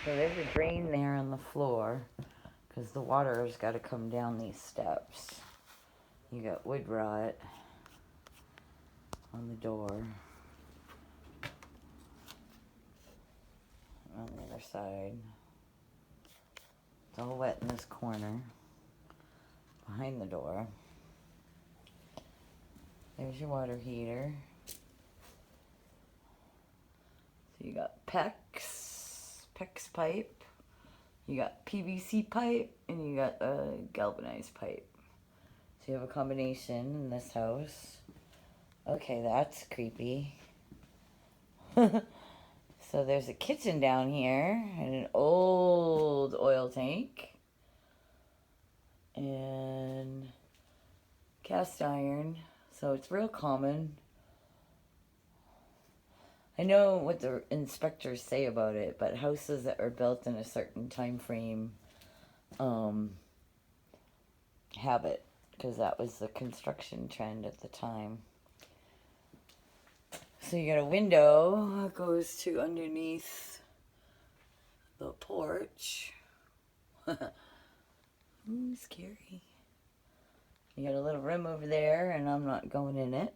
So there's a drain there on the floor because the water has got to come down these steps. You got wood rot on the door. On the other side. It's all wet in this corner behind the door. There's your water heater. So you got PEX pipe. You got PVC pipe, and you got a galvanized pipe. So you have a combination in this house. Okay, that's creepy. So there's a kitchen down here, and an old oil tank. And cast iron. So it's real common. I know what the inspectors say about it, but houses that are built in a certain time frame have it, because that was the construction trend at the time. So you got a window that goes to underneath the porch. Ooh, scary. You got a little room over there, and I'm not going in it.